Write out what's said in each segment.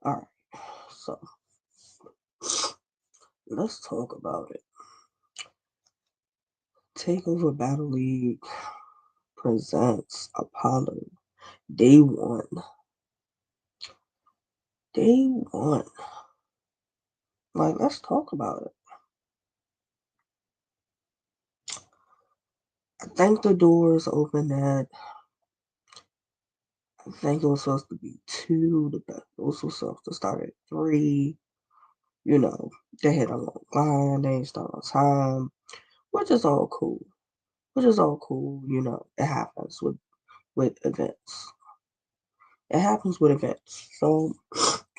All right, so let's talk about it. Takeover Battle League presents Apollo Day One. Day One. Like, let's talk about it. I think the doors open at. I think it was supposed to be two. The battle was supposed to start at 3. You know, they had a long line. They didn't start on time, which is all cool. Which is all cool. You know, it happens with events. It happens with events. So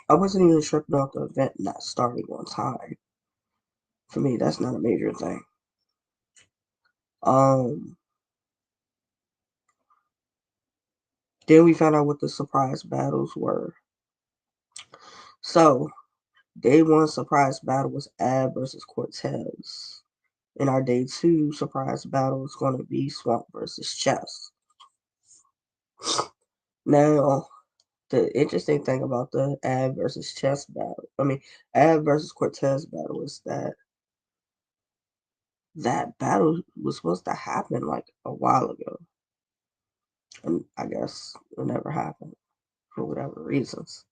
I wasn't even tripping off the event not starting on time. For me, that's not a major thing. Um, then we found out what the surprise battles were. So day one surprise battle was Ab versus Cortez. And our day two surprise battle is going to be Swamp versus Chess. Now, the interesting thing about the Ab versus Chess battle, Ab versus Cortez battle is that battle was supposed to happen like a while ago. And I guess it never happened for whatever reasons.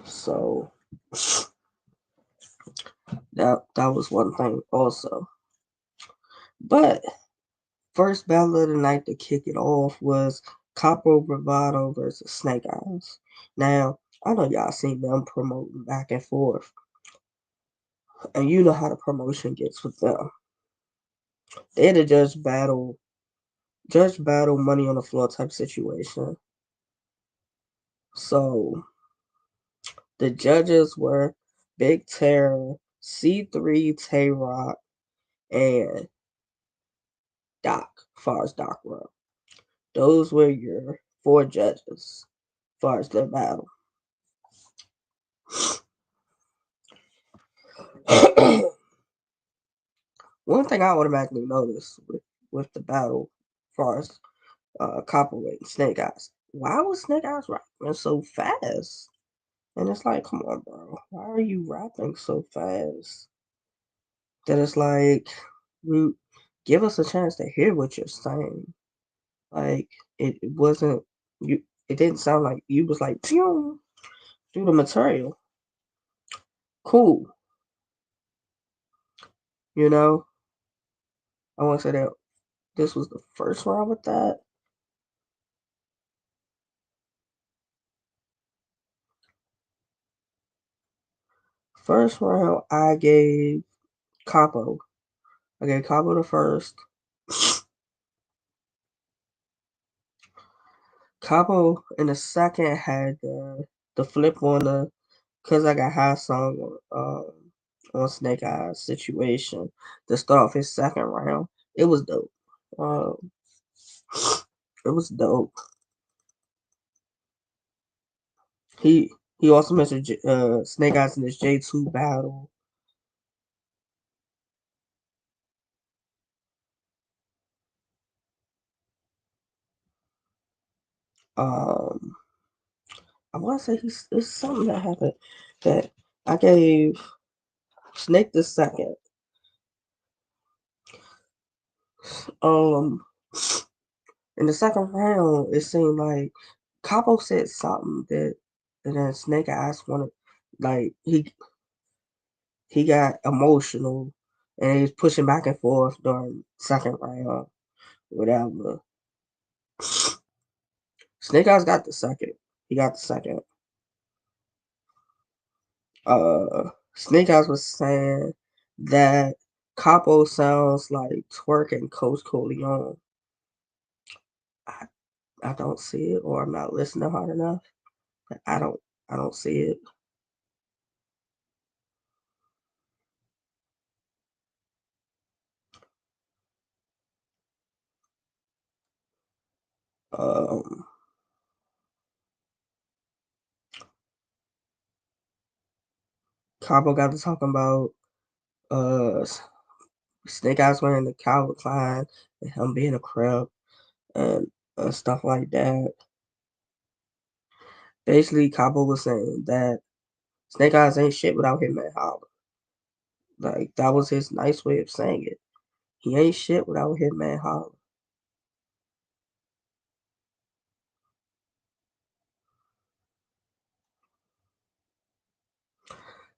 So that was one thing also. But first battle of the night to kick it off was Capo Bravado versus Snake Eyes. Now, I know y'all seen them promoting back and forth, and you know how the promotion gets with them. They had a judge battle, money on the floor type situation. So the judges were Big Terror, C3, Tay Rock, and Doc, far as Doc Rowe. Those were your 4 judges as far as their battle. One thing I automatically noticed with the battle as far as Copperweight and Snake Eyes, why was Snake Eyes rapping so fast? And it's like, come on, bro, why are you rapping so fast? That it's like, you give us a chance to hear what you're saying. Like it wasn't you. It didn't sound like you was like pew through the material. Cool, you know. I want to say that this was the first round with that. First round, I gave Capo. I gave Capo the first. Capo in the second had the flip on the Cause I Got High song on Snake Eyes situation to start off his second round. It was dope. Um, it was dope. He he also mentioned Snake Eyes in his J2 battle. Um, I want to say it's something that happened that I gave Snake the second. Um, in the second round, it seemed like Capo said something that and then Snake Eyes wanted like he got emotional and he was pushing back and forth during second round, whatever. Snake Eyes got the second. He got the second. Snake Eyes was saying that Capo sounds like Twerk and Coach Coleon. I, I don't see it, or I'm not listening hard enough. But I don't see it. Um, Capo got to talking about uh Snake Eyes wearing the Calvin Klein and him being a crib and stuff like that. Basically, Capo was saying that Snake Eyes ain't shit without Hitman Holler. Like that was his nice way of saying it. He ain't shit without Hitman Holler.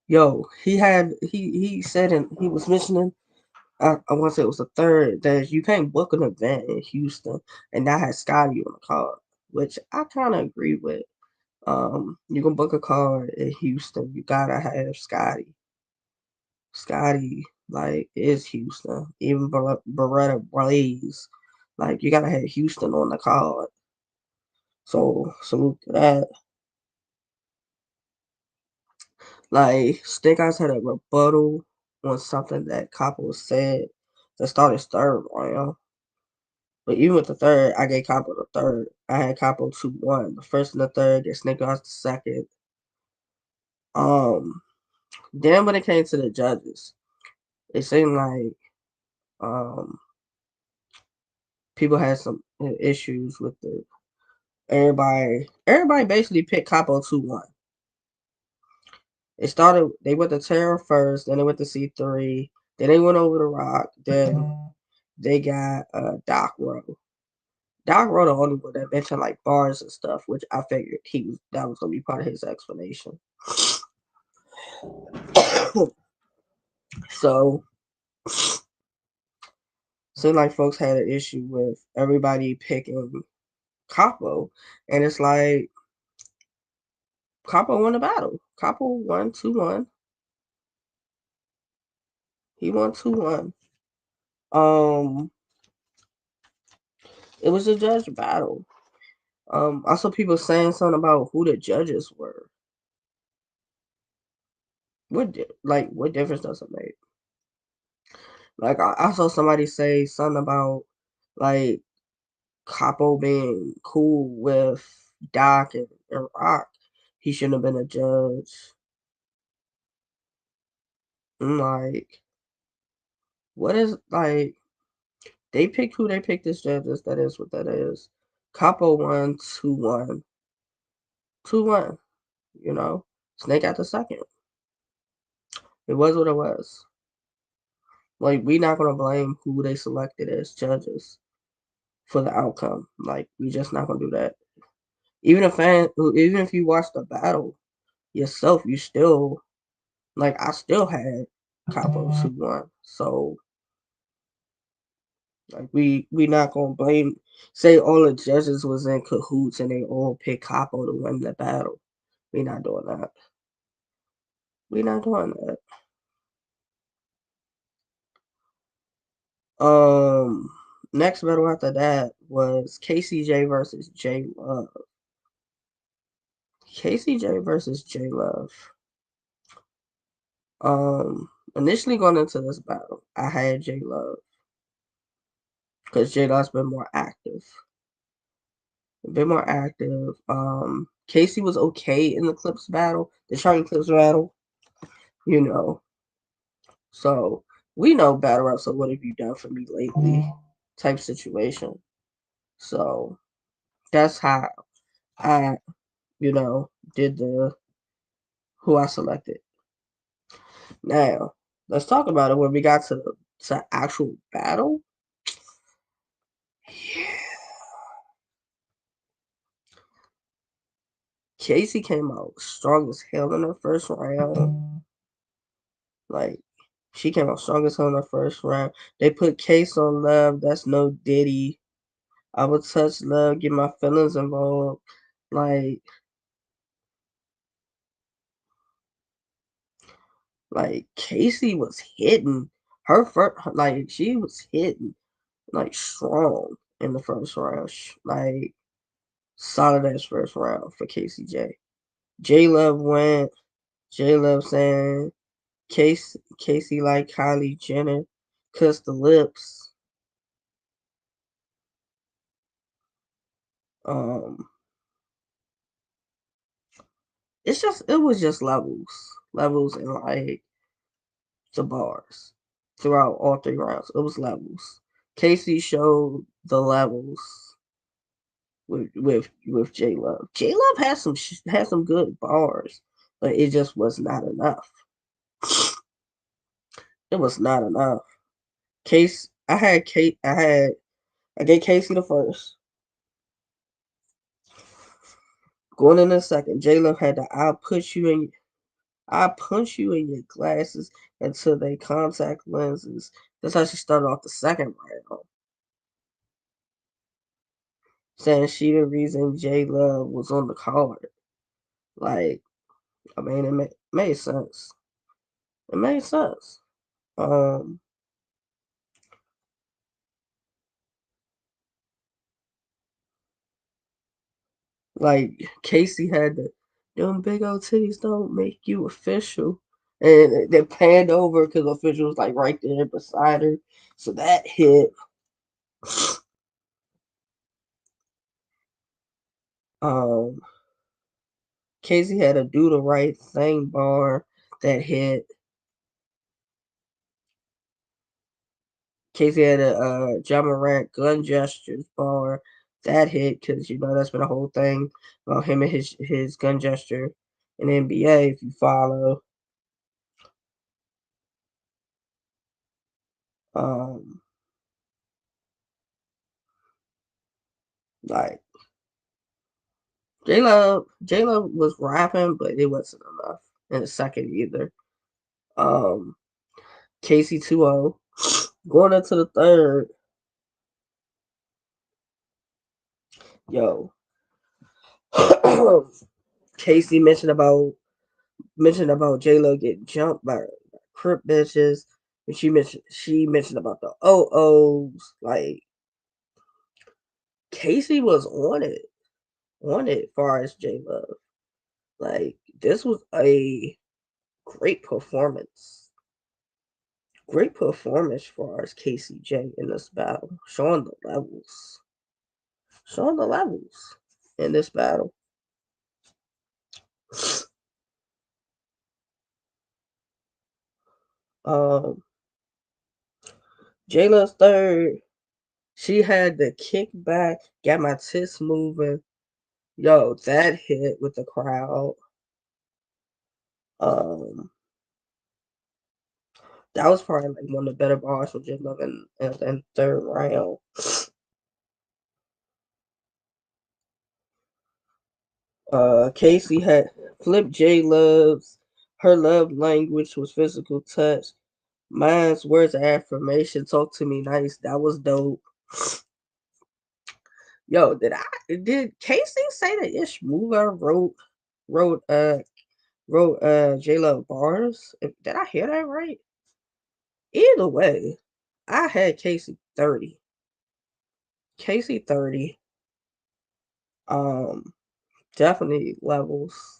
Yo, he said and he was mentioning I want to say it was the third that you can't book an event in Houston and not have Scotty on the card, which I kind of agree with. You can book a card in Houston, you gotta have Scotty. Scotty, like, is Houston. Even Beretta Blaze, like, you gotta have Houston on the card. So salute to that. Like, Stick Eyes had a rebuttal on something that Capo said that started third round. But even with the third, I gave Capo the third. I had Capo 2-1. The first and the third, get Snake Eyes the second. Um, then when it came to the judges, it seemed like um people had some issues with the everybody basically picked Capo 2-1. It started they went to Terror first, then they went to C3, then they went over to Rock, then they got Doc Rowe. Doc Rowe the only one that mentioned like bars and stuff, which I figured that was gonna be part of his explanation. So seemed like folks had an issue with everybody picking Capo, and it's like Capo won the battle. Capo won 2-1. He won 2-1. Um, it was a judge battle. I saw people saying something about who the judges were. What difference does it make? Like I saw somebody say something about like Capo being cool with Doc and Rock. He shouldn't have been a judge. I'm like, what is like they picked who they picked as judges. That is what that is. Capo won 2-1. 2-1. You know? Snake got the second. It was what it was. Like we not gonna blame who they selected as judges for the outcome. Like we just not gonna do that. Even if you watch the battle yourself, you still like I still had Capo 2-1. So like we not gonna blame say all the judges was in cahoots and they all picked Capo to win the battle. We not doing that. We not doing that. Um Next battle after that was KCJ versus J Love. KCJ versus J Love. Initially going into this battle, I had J Love because J Love's been more active. Been more active. Casey was okay in the Clips battle, the Charlie Clips battle, you know. So we know battle rap. So what have you done for me lately? Type situation. So that's how I, did the who I selected. Now let's talk about it when we got to actual battle. Yeah. Casey came out strong as hell in the first round. Like, she came out strong as hell in the first round. They put Case on Love. That's no Diddy. I would touch Love, get my feelings involved. Like, Casey was hitting her first. Like, she was hitting like strong in the first round. Like, solid ass first round for Casey J. J Love went. J Love saying Casey like Kylie Jenner, cuss the lips. Um, it was just levels, and like the bars throughout all 3 rounds. It was levels. Casey showed the levels with J Love. J Love had some good bars, but it just was not enough. It was not enough. Case I had Kate I gave Casey the first. Going in the second, J Love had the I punch you in your glasses until they contact lenses. That's how she started off the second round. Saying she the reason J Love was on the card. Like, I mean, made sense. It made sense. Um, like Casey had them big old titties don't make you official, and they panned over because the official was like right there beside her, so that hit. Um, Casey had a do the right thing bar that hit. Casey had a Ja Morant gun gestures bar that hit because that's been a whole thing about him and his gun gesture in the NBA. If you follow, um, like J Lo was rapping, but it wasn't enough in the second either. Um, Casey 2-0 going into the third. Yo, Casey mentioned about J Lo getting jumped by crip bitches. And she mentioned about the OOs. Like Casey was on it as far as J Love. Like this was a great performance. Great performance for us, Casey J in this battle. Showing the levels. Showing the levels in this battle. Um J Love's third. She had the kickback, got my tits moving. Yo, that hit with the crowd. Um, that was probably like one of the better bars for J Love in third round. Casey had flipped J Love's. Her love language was physical touch. Mine's words of affirmation. Talk to me nice. That was dope. Yo, did Casey say that Ish Mover wrote J Love bars? Did I hear that right? Either way, I had Casey 30. Casey 30. Um, definitely levels,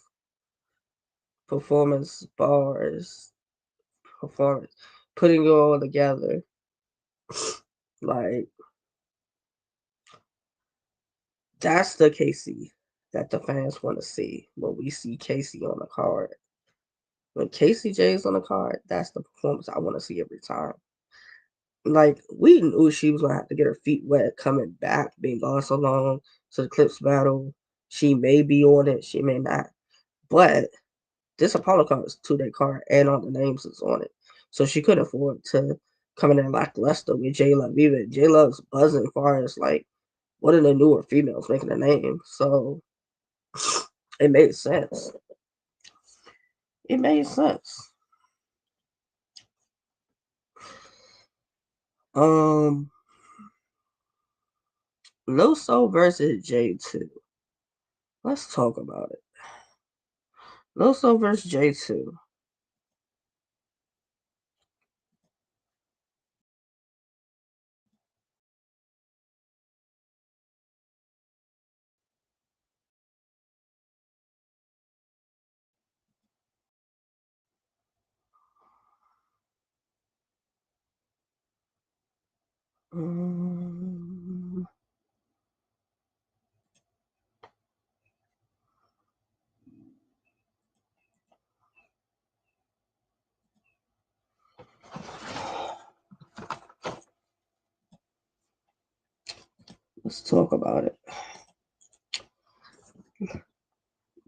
performance bars, performance, putting it all together. Like that's the Casey that the fans want to see when we see Casey on the card. When Casey J is on the card, that's the performance I want to see every time. Like we knew she was gonna have to get her feet wet coming back, being gone so long to the Clips battle. She may be on it, she may not. But this Apollo card is 2-day card and all the names is on it. So she couldn't afford to come in there lackluster with J Love either. J Love's buzzing as far as like one of the newer females making a name. So it made sense. It made sense. Um Loso versus J2. Let's talk about it. Loso versus J2. Um, Let's talk about it.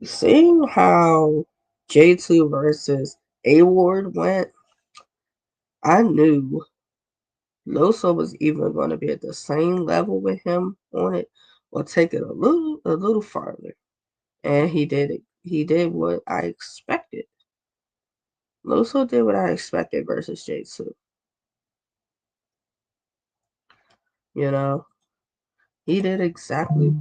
Seeing how J2 versus A Ward went, I knew Loso was even going to be at the same level with him on it, or take it a little farther. And he did it. He did what I expected. Loso did what I expected versus J2. You know, he did exactly.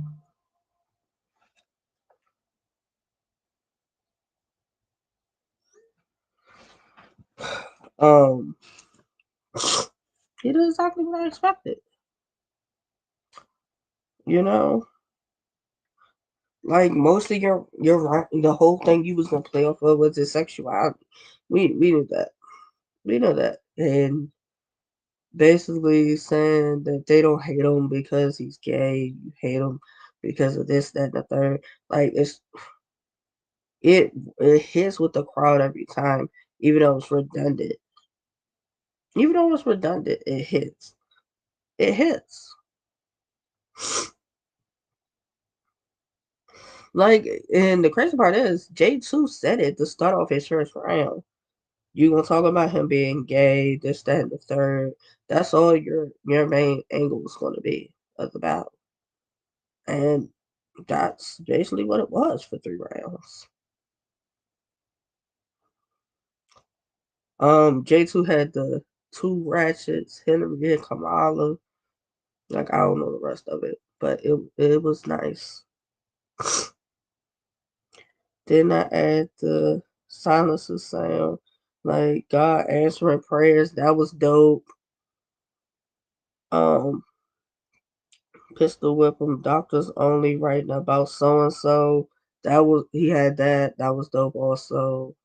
Um, he did exactly what I expected. You know, like most of your the whole thing you was gonna play off of was his sexuality. We knew that. We know that, and basically saying that they don't hate him because he's gay. You hate him because of this, that, and the third. Like it hits with the crowd every time, even though it's redundant. Even though it's redundant, it hits. It hits. Like, and the crazy part is, J2 said it to start off his first round. You gonna talk about him being gay, this, that, and the third. That's all your main angle is gonna be of the battle. And that's basically what it was for 3 rounds. J2 had the two ratchets, Henry and Kamala. Like I don't know the rest of it, but it was nice. Then I add the silencer sound, like God answering prayers. That was dope. Um, Pistol whip him. Doctors only writing about so and so. That was he had that. That was dope also.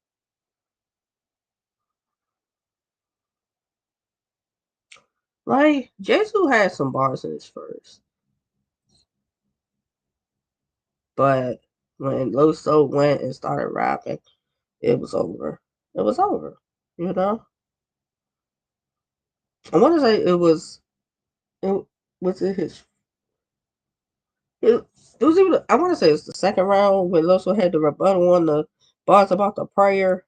Like J2 had some bars in his first, but when Loso went and started rapping, it was over. It was over. You know. I want to say it was. It was it his. It, it was even. I want to say it's the second round when Loso had the rebuttal on the bars about the prayer.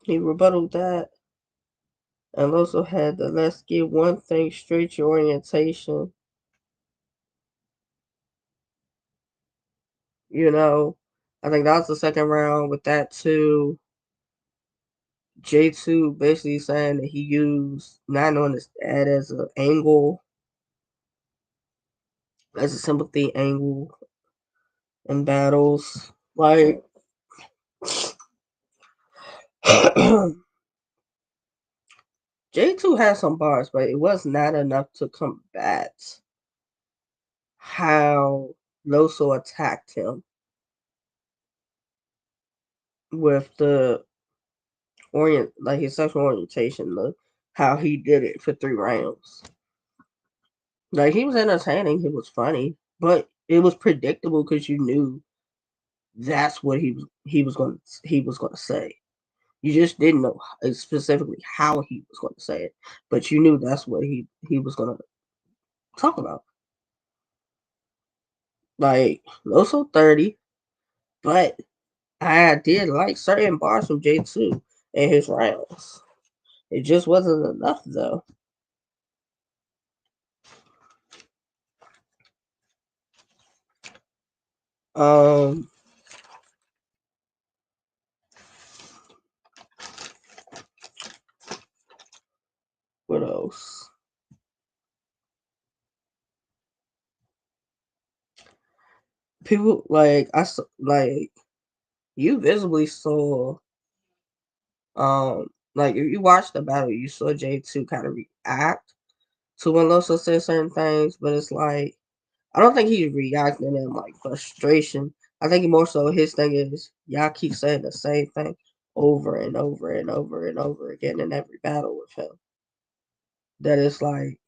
He rebutted that. And also had the let's get one thing straight, your orientation. You know, I think that was the second round with that too. J2 basically saying that he used not knowing his dad as an angle, as a sympathy angle in battles. Like, J2 had some bars, but it was not enough to combat how Loso attacked him with the like his sexual orientation, how he did it for 3 rounds. Like he was entertaining, he was funny, but it was predictable because you knew that's what he was going to say. You just didn't know specifically how he was going to say it, but you knew that's what he was going to talk about. Like also 30, but I did like certain bars from J2 in his rounds. It just wasn't enough though. Um, what else? People like like you visibly saw like if you watched the battle, you saw J2 kind of react to when Loso said certain things, but it's like I don't think he's reacting in like frustration. I think more so his thing is y'all keep saying the same thing over and over and over and over again in every battle with him. That it's like,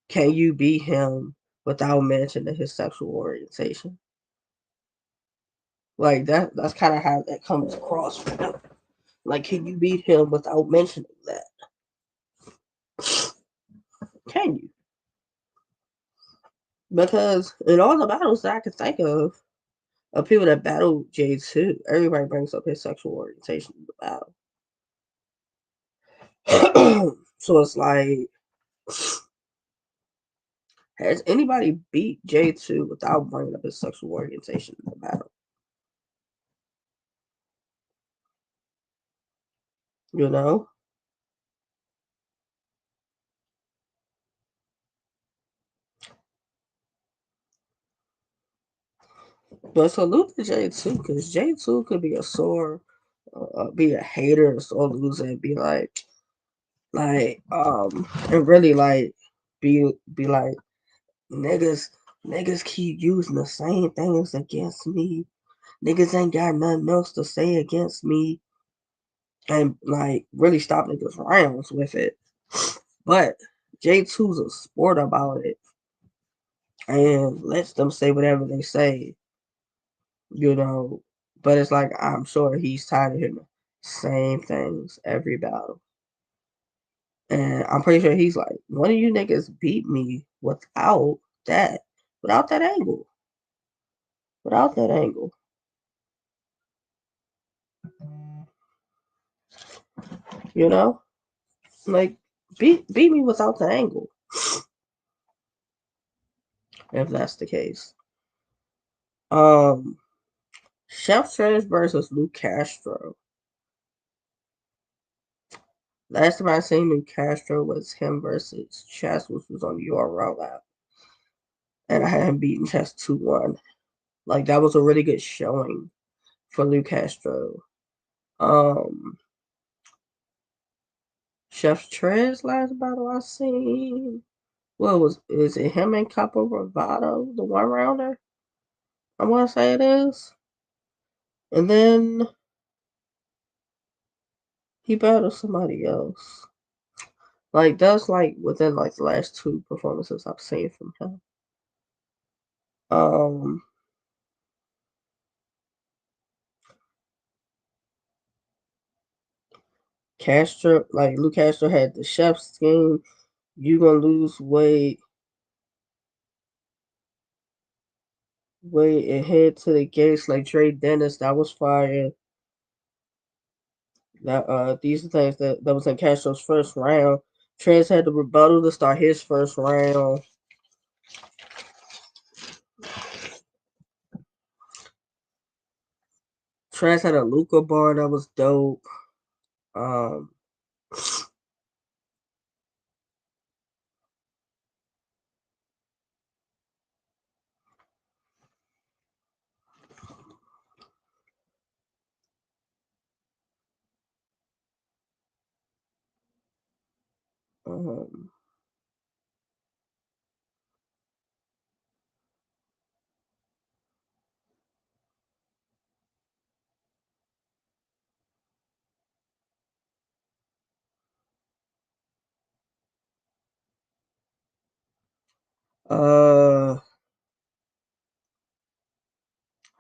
can you beat him without mentioning his sexual orientation? Like that's kind of how that comes across for him. Like, can you beat him without mentioning that? Can you? Because in all the battles that I can think of people that battle J2, everybody brings up his sexual orientation in the battle. So it's like, has anybody beat J2 without bringing up his sexual orientation in the battle? You know? But salute to J2, because J2 could be a sore, be a hater, a sore loser, and be like, and really like, be like, niggas keep using the same things against me. Niggas ain't got nothing else to say against me. And like really stop niggas rounds with it. But J2's a sport about it and lets them say whatever they say, you know. But it's like I'm sure he's tired of hearing the same things every battle. And I'm pretty sure he's like, one of you niggas beat me that, without that angle. Without that angle. You know? Like beat me without the angle. If that's the case. Chef Trez versus Luke Castro. Last time I seen Luke Castro was him versus Chess, which was on the URL app. And I had him beating Chess 2-1. Like that was a really good showing for Luke Castro. Chef Trez last battle I seen. Is it him and Capo Bravado, the one rounder? I wanna say it is. And then he battled somebody else. Like that's like within like the last two performances I've seen from him. Castro, like Luke Castro had the chef scheme. You gonna lose weight and head to the gates like Trey Dennis. That was fire. That these are things that was in Castro's first round. Trez had the rebuttal to start his first round. Trez had a Luca bar that was dope. Um, um,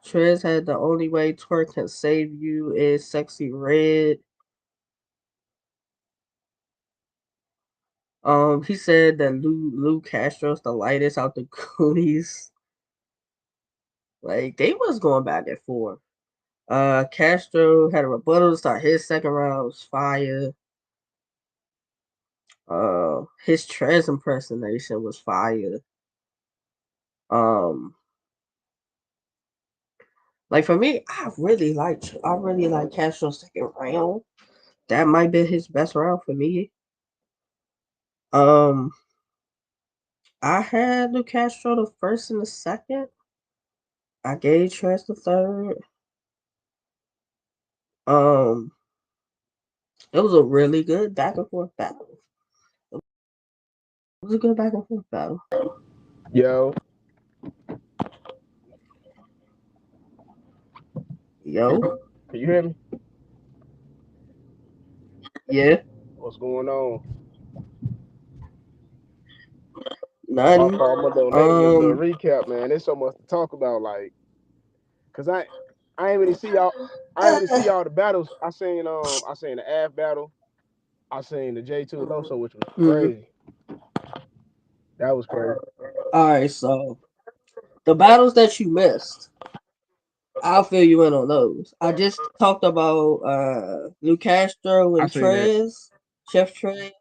Trez had the only way Twerk can save you is Sexy Red. He said that Lou Castro's the lightest out the Goonies. Like they was going back and forth. Castro had a rebuttal to start his second round. It was fire. His Trez impersonation was fire. Like for me, I really like Castro's second round. That might be his best round for me. I had Lou Castro the first and the second. I gave Trez the third. It was a really good back and forth battle. It was a good back and forth battle. Yo, Yo, can you hear me? yeah, What's going on? My nothing. fault, I'm a little late in this little recap, man. There's so much to talk about, like, cause I ain't really see y'all. I ain't really see y'all the battles. I seen the AF battle. I seen the J2 Loso, which was Mm-hmm. crazy. That was crazy. All right, so the battles that you missed, I'll fill you in on those. I just talked about Luke Castro I and seen that. Trez, Chef Trez.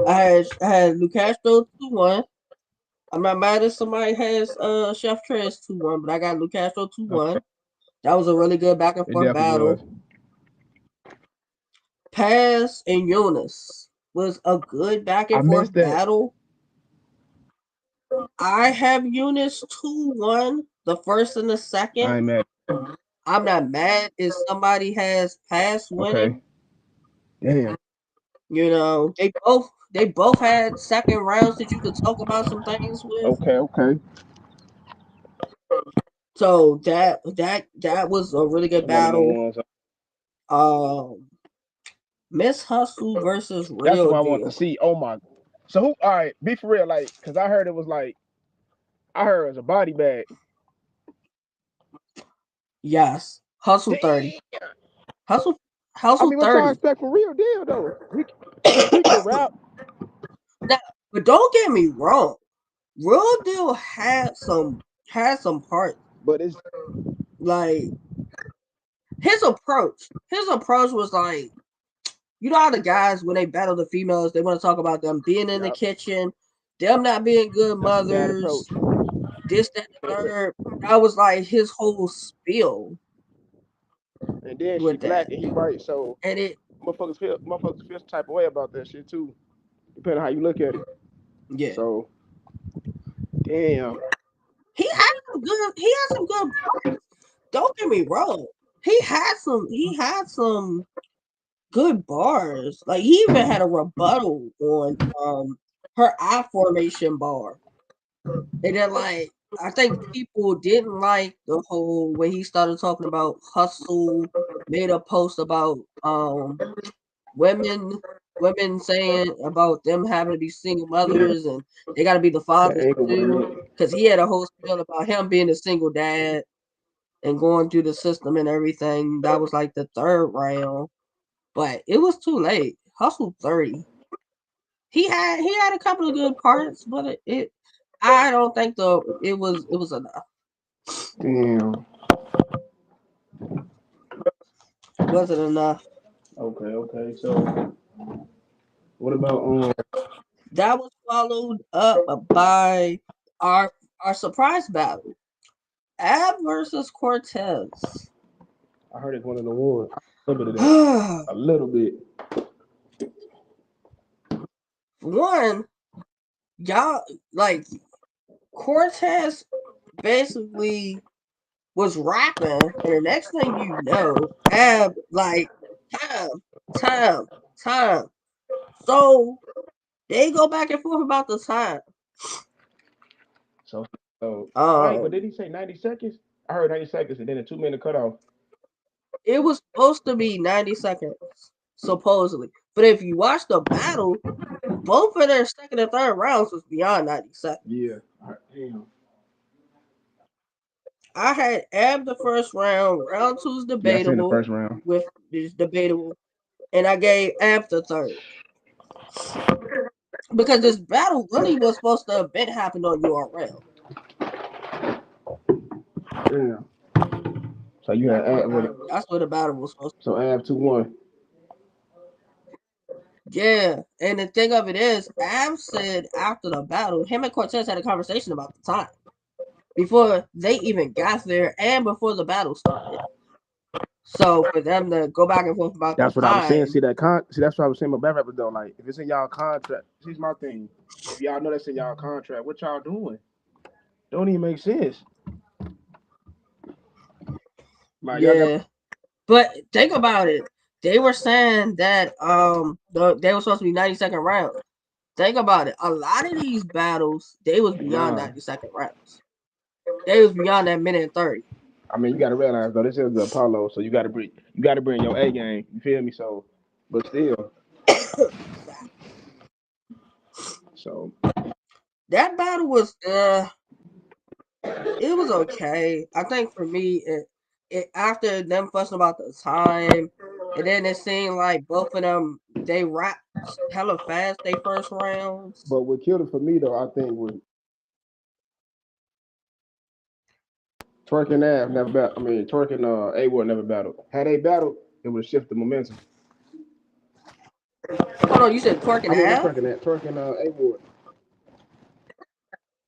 I had Luke Castro 2-1. I'm not mad if somebody has Chef Trez 2-1, but I got Luke Castro 2-1. That was a really good back and It forth definitely battle. was. Paz and Eunice was a good back I and missed forth that. battle. I have Eunice 2-1, the first and the I second. ain't mad. I'm not mad if somebody has Paz winning. Okay. Damn. You know, they both had second rounds that you could talk about some things with. Okay. So that was a really good One of them battle. ones. Miss Hustle versus That's the Real one I want to Deal. see. Oh my. So who? All right, be for real, like, cause I heard it was like, I heard it was a body bag. Yes, Hustle 30. Damn. Hustle I mean, what y'all 30. expect from Real Deal though? He can rap. Now, but don't get me wrong. Real Deal had some parts. But it's Like his approach was like, you know how the guys when they battle the females, they want to talk about them being in the kitchen, them not being good that's a bad approach. mothers, this, that, the third. That was like his whole spiel And then she with black that. and he white, so And it motherfuckers feel some type of way about that shit too, depending on how you look at it. yeah. So damn. He had some good parts. Don't get me wrong. He had some good bars. Like he even had a rebuttal on her I formation bar. And then like I think people didn't like the whole when he started talking about hustle, made a post about women saying about them having to be single mothers and they gotta be the fathers too. Cause he had a whole spiel about him being a single dad and going through the system and everything. That was like the third round. But it was too late. Hustle 30. He had a couple of good parts, but it I don't think it was enough. Damn. It wasn't enough. Okay. So what about That was followed up by our surprise battle. Ab versus Cortez. I heard it's one of the ones. A little bit of that. A little bit. One, y'all like Cortez basically was rapping, and the next thing you know, Ab like time. So they go back and forth about the time. So wait, but did he say 90 seconds? I heard 90 seconds and then a 2 minute cutoff. It was supposed to be 90 seconds, supposedly. But if you watch the battle, both of their second and third rounds was beyond 90 seconds. Yeah. Damn. I had Ab the first round. Round two is debatable. Yeah, I seen the first round. With is debatable, and I gave Ab the third because this battle really was supposed to have been happened on URL. Damn. So you had Ab with it. That's what the battle was supposed to. So Ab 2-1. Yeah, and the thing of it is, Ab said after the battle, him and Cortez had a conversation about the time before they even got there and before the battle started. So for them to go back and forth about That's the what I was saying. time, See that's what I was saying about bad rappers though. Like if it's in y'all contract, here's my thing. If y'all know that's in y'all contract, what y'all doing? Don't even make sense. Like, yeah. But think about it. They were saying that they were supposed to be 90-second rounds. Think about it. A lot of these battles, they was beyond 90-second rounds. They was beyond that minute and 30. I mean, you gotta realize though, this is the Apollo, so you gotta bring your A game. You feel me? So, but still, so that battle was it was okay. I think for me, it after them fussing about the time, and then it seemed like both of them they rap hella fast. They first rounds. But what killed it for me though, I think, was Twerk and Av never battled. I mean, Twerk and A Ward never battled. Had they battled, it would have shifted the momentum. Hold on, you said Twerk and I mean, not Av? Twerk and A Ward.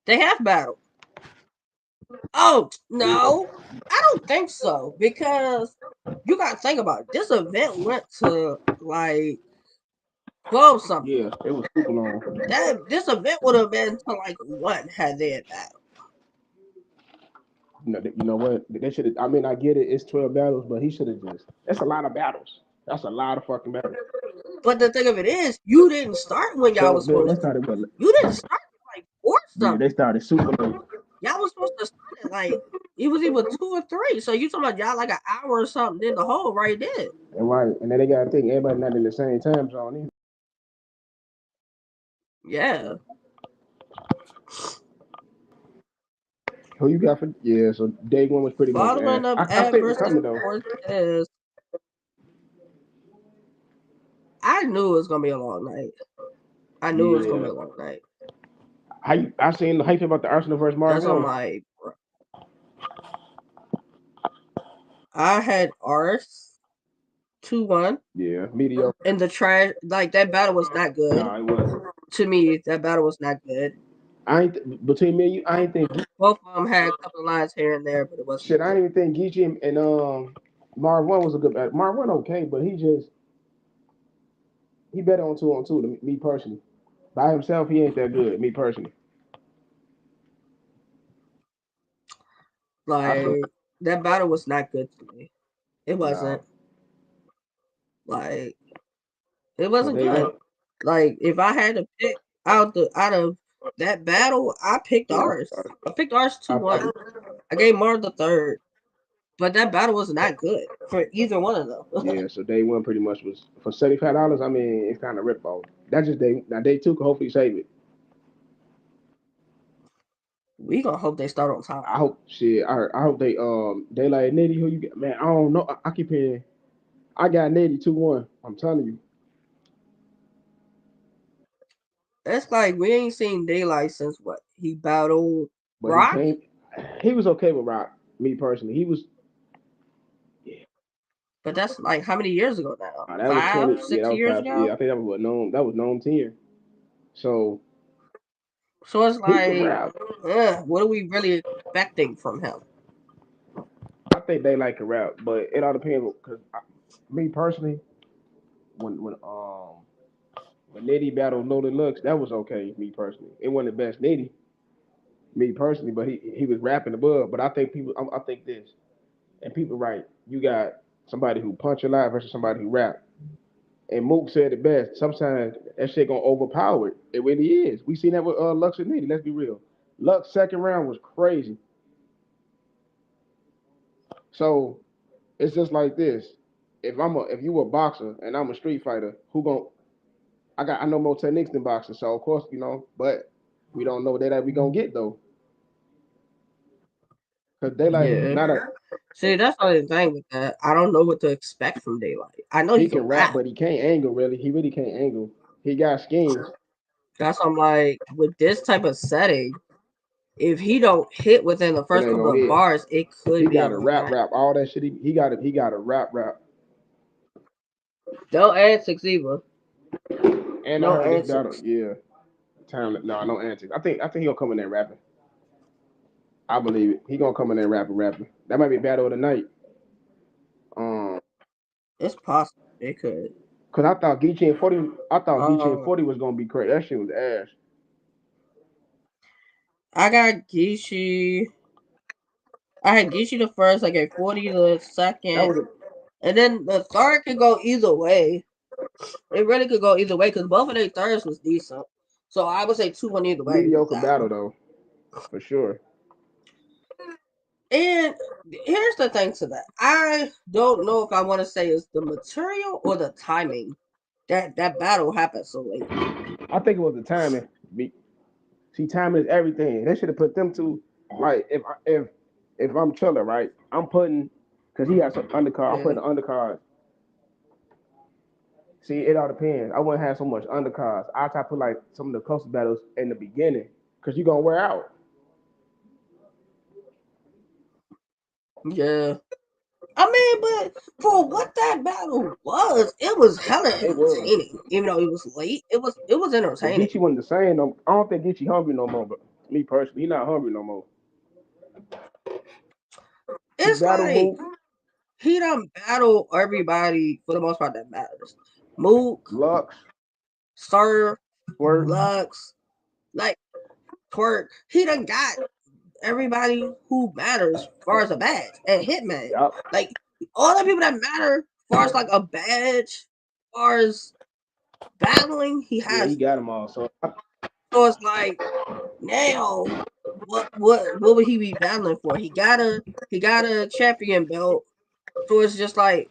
They have battled. Oh no, I don't think so because you got to think about it. This event went to like 12 something. Yeah, it was super long. This event would have been to like 1 had they had battled. You know what? They should have. I mean, I get it. It's 12 battles, but he should have just. That's a lot of battles. That's a lot of fucking battles. But the thing of it is, you didn't start when y'all was supposed to. You didn't start at like 4 something. Yeah, they started super late. Y'all was supposed to start at like it was either 2 or 3. So you talking about y'all like an hour or something in the hole right there. And right, and then they got to think everybody not in the same time zone either. Yeah. Who you got for? Yeah, so day one was pretty much. Following up I think it's versus coming though. Cortez. I knew it was gonna be a long night. I knew it was gonna be a long night. I seen the hype about the Arsenal versus Marvel. That's on my. I had Ars 2-1. Yeah, mediocre. And the trash, like that battle was not good. Nah, it wasn't. To me, that battle was not good. Between me and you, I ain't think both of them had a couple of lines here and there, but it wasn't. Shit, I didn't even think Geechee and Marv One was a good battle. Marv One okay, but he better on 2-on-2 to me personally. By himself, he ain't that good. Me personally. Like that battle was not good to me. It wasn't. Nah. Like it wasn't good. Like if I had to pick out of that battle, I picked ours. I picked ours 2-1. I gave Marv the third. But that battle was not good for either one of them. Yeah, so day one pretty much was for $75. I mean, it's kind of rip off. That's just day. Now day two can hopefully save it. We gonna hope they start on top. I hope shit. I hope they Daylight Nitty. Who you get? Man, I don't know. I keep hearing. I got Nitty 2-1. I'm telling you. It's like we ain't seen Daylight since what he battled Rock. He was okay with Rock. Me personally, he was. Yeah. But that's like how many years ago now? That 5, was 6 years ago. Yeah, I think that was known. That was known 10. So it's like, what are we really expecting from him? I think they like a rap, but it all depends. Because me personally, when Nitty battled Loaded Lux, that was okay. Me personally, it wasn't the best Nitty. Me personally, but he was rapping above. But I think I think this, and people right. You got somebody who punch a lot versus somebody who rap. And Mook said it best. Sometimes that shit gonna overpower it. It really is. We seen that with Lux and Nitty. Let's be real. Lux second round was crazy. So it's just like this. If you a boxer and I'm a street fighter, I know more techniques than boxers, so of course, but we don't know that we gonna get though. Cause Daylight not a See, that's the only thing with that. I don't know what to expect from Daylight. I know he can rap, but he can't angle really. He really can't angle. He got schemes. That's why I'm like, with this type of setting, if he don't hit within the first couple of bars, it could be a rap all that shit. He got a rap. No antics either. And no antics. Yeah. No antics. I think he gonna come in there rapping. I believe it. He gonna come in there rapping. That might be battle of the night. It's possible. It could. Cause I thought Geechee and 40. I thought Geechee and 40 was gonna be crazy. That shit was ass. I got Geechee. I had Geechee the first. I got 40 the second. And then the third could go either way. It really could go either way because both of their thirds was decent. So I would say 2-1 either way. Mediocre battle though, for sure. And here's the thing to that. I don't know if I want to say it's the material or the timing that battle happened so late. I think it was the timing. See, timing is everything. They should have put them two. Like if I'm Triller, right? I'm putting because he got some undercard. I'm putting the undercard See, it all depends. I wouldn't have so much undercards. I try to put like some of the closest battles in the beginning because you're gonna wear out. Yeah. I mean, but for what that battle was, it was hella It was. entertaining. Even though it was late, it was But entertaining. Geechee wasn't the same. No, I don't think Geechee hungry no more. But me personally, he not hungry no more. He It's battle like Mook, he done battle everybody for the most part that matters. Mook, Lux, Sir, Twerk. Lux, like Twerk. He done got everybody who matters as far as a badge and Hitman. Yup. Like all the people that matter as far as like a badge, as far as battling, he Yeah, he has. got them all. So So it's like now what would he be battling for? He got a champion belt. So it's just like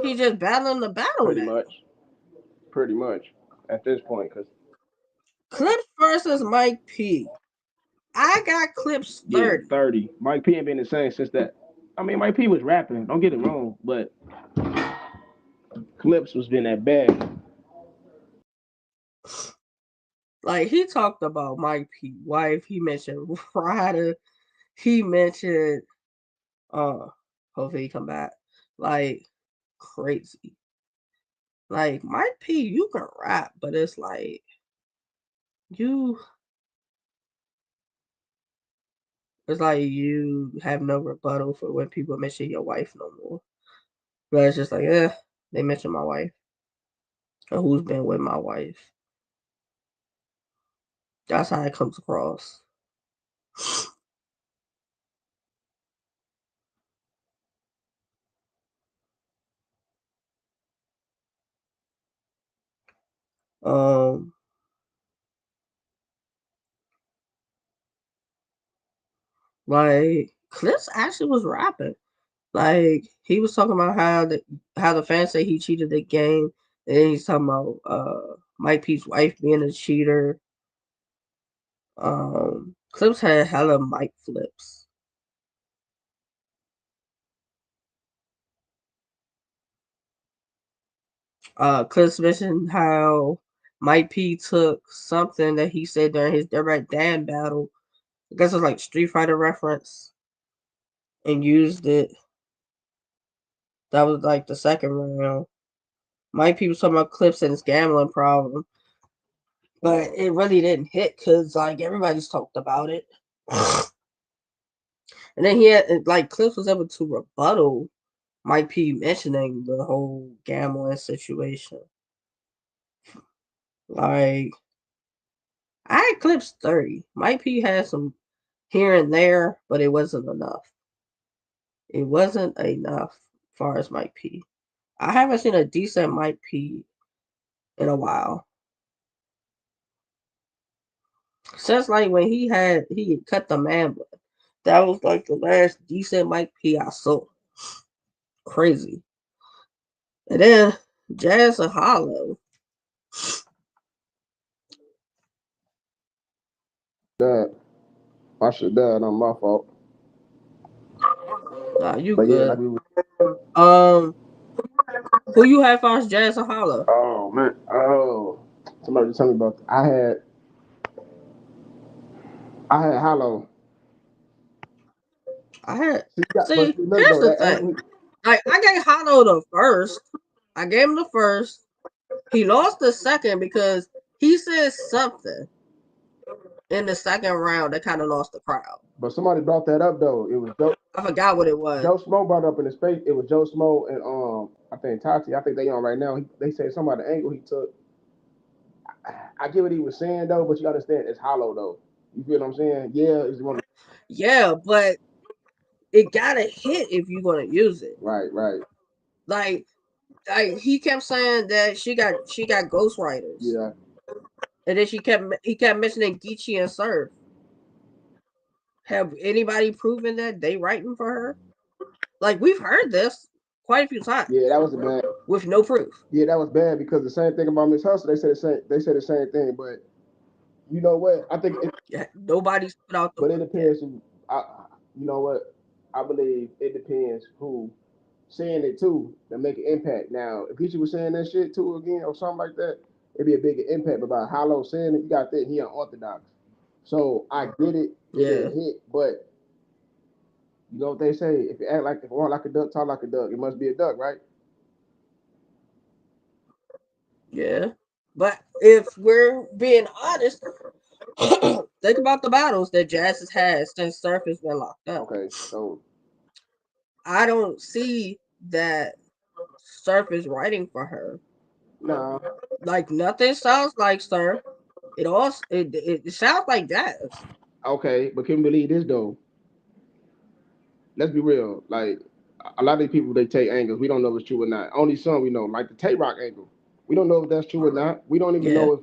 he's just battling the battle pretty now. much at this point, because Clips versus Mike P. I got Clips yeah, 30. 30. Mike P ain't been the same since that. I mean, Mike P was rapping. Don't get it wrong, but Clips was been that bad. Like he talked about Mike P. wife. He mentioned Ryder. He mentioned hopefully he come back. Like crazy. Like Mike P, you can rap, but it's like you it's like you have no rebuttal for when people mention your wife no more. But it's just like, they mention my wife. Or who's been with my wife. That's how it comes across. Um like Clips actually was rapping. Like he was talking about how the fans say he cheated the game, and then he's talking about Mike P's wife being a cheater. Clips had hella mic flips. Clips mentioned how Mike P took something that he said during his Direct Dan battle. I guess it was like Street Fighter reference, and used it. That was like the second round. Mike P was talking about Clips and his gambling problem, but it really didn't hit because like everybody's talked about it. And then he had like Clips was able to rebuttal Mike P mentioning the whole gambling situation. Like I had Clips 30. Mike P had some here and there, but it wasn't enough. It wasn't enough as far as Mike P. I haven't seen a decent Mike P in a while. Since like when he cut the man blood. That was like the last decent Mike P I saw. Crazy. And then Jazz and Hollow. That I should that on my fault. Nah, you But yeah, like good. we were. Who you had for us, Jazz and Hollow? Oh man. Oh, somebody just tell me about. I had Hollow. I had But see, see, look here's though, the that thing. Like I gave Hollow the first. I gave him the first. He lost the second because he said something in the second round that kind of lost the crowd. but somebody brought that up though. It was Joe. I forgot what it was. Joe Smo brought up in his face. It was Joe Smo and I think Tati. I think they on right now. They said some of the angle he took. I get what he was saying though, but you understand it's hollow though. You feel what I'm saying? Yeah, it's one. Yeah, but it gotta hit if you're gonna use it. Right, right. Like he kept saying that she got ghostwriters. Yeah. And then he kept mentioning Geechee and Surf. Have anybody proven that they writing for her? Like we've heard this quite a few times. Yeah, that was a bad. With no proof. Yeah, that was bad because the same thing about Miss Hustle. They said the same. They said the same thing, but you know what? I think. Nobody's put out the But it proof yet. depends. You know what? I believe it depends who saying it too to make an impact. Now, if Geechee was saying that shit too again or something like that, it'd be a bigger impact. But by Hollow saying it, you got that he unorthodox. So I get it. It Yeah, didn't hit, but you know what they say: if you act like if you walk like a duck, talk like a duck, it must be a duck, right? yeah. But if we're being honest, think about the battles that Jazz has had since Surf has been locked up. Okay, so I don't see that Surf is writing for her. nah, Like nothing sounds like Surf. It sounds like Jazz. okay, but can we believe this though? Let's be real. Like a lot of these people, they take angles. We don't know if it's true or not. Only some we know, like the Tay Rock angle. We don't know if that's true or not. We don't even Yeah. know if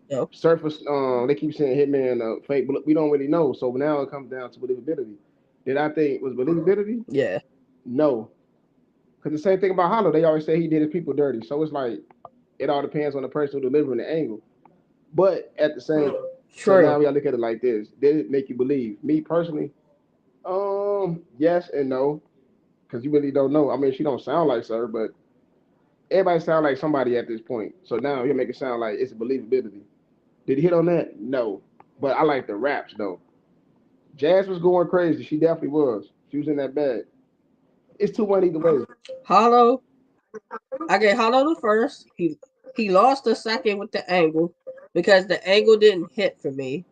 Yep. Surface. They keep saying Hitman fake, but we don't really know. So now it comes down to believability. Did I think it was believability? Yeah. No, because the same thing about Hollow. They always say he did his people dirty. So it's like it all depends on the person who delivering the angle. But at the same, so now True. we gotta look at it like this: did it make you believe? Me personally, yes and no, because you really don't know. I mean, she don't sound like Sir, but everybody sound like somebody at this point. So now you make it sound like it's believability. Did he hit on that? No, but I like the raps though. Jazz was going crazy. She definitely was. She was in that bag. It's 2-1 either way. Hollow. I gave Hollow the first. He lost the second with the angle because the angle didn't hit for me.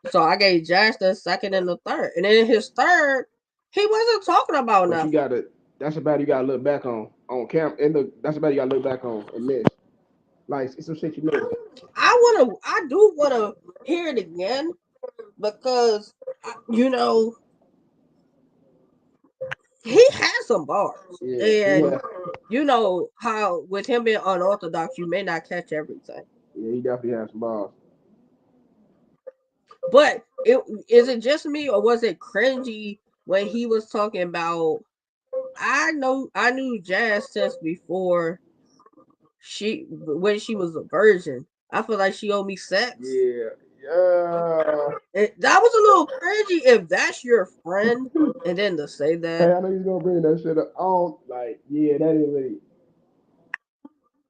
So I gave Jazz the second and the third. And then his third, he wasn't talking about But you nothing. gotta. That's a battle you gotta look back on camp. And look, that's a battle you gotta look back on and miss. Like it's some shit you miss. I do wanna hear it again because you know he has some bars, Yeah, and yeah, you know how with him being unorthodox, you may not catch everything. yeah. He definitely has some balls. But is it just me or was it cringy when he was talking about? I knew Jazz since before when she was a virgin. I feel like she owed me sex. Yeah, yeah. That was a little cringy if that's your friend, and then to say Hey, that, I know he's gonna bring that shit up. I don't like. Yeah, that is really.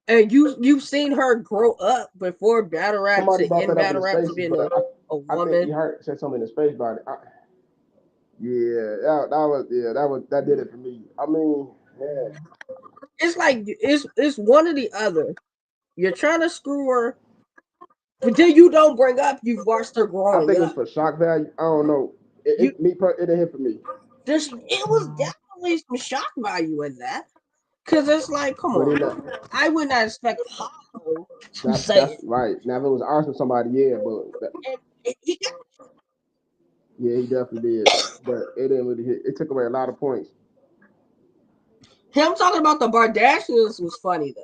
and you've seen her grow up before battle rap Somebody to brought in that up in battle the rap to spaces, being but a I think he woman. heard said something in the space about it. Yeah, that was that did it for me. I mean, yeah. It's like it's one or the other. You're trying to screw her, but then you don't bring up you've watched her I growing think it was up. for shock value. I don't know. You It didn't hit for me, it was definitely some shock value in that. Cause it's like, come but on, I would not expect Hollow to say that's it. right. Now if it was arson somebody, yeah, but And he got yeah, he definitely did. But it didn't really hit. It took away a lot of points. him talking about the Bardashians was funny though.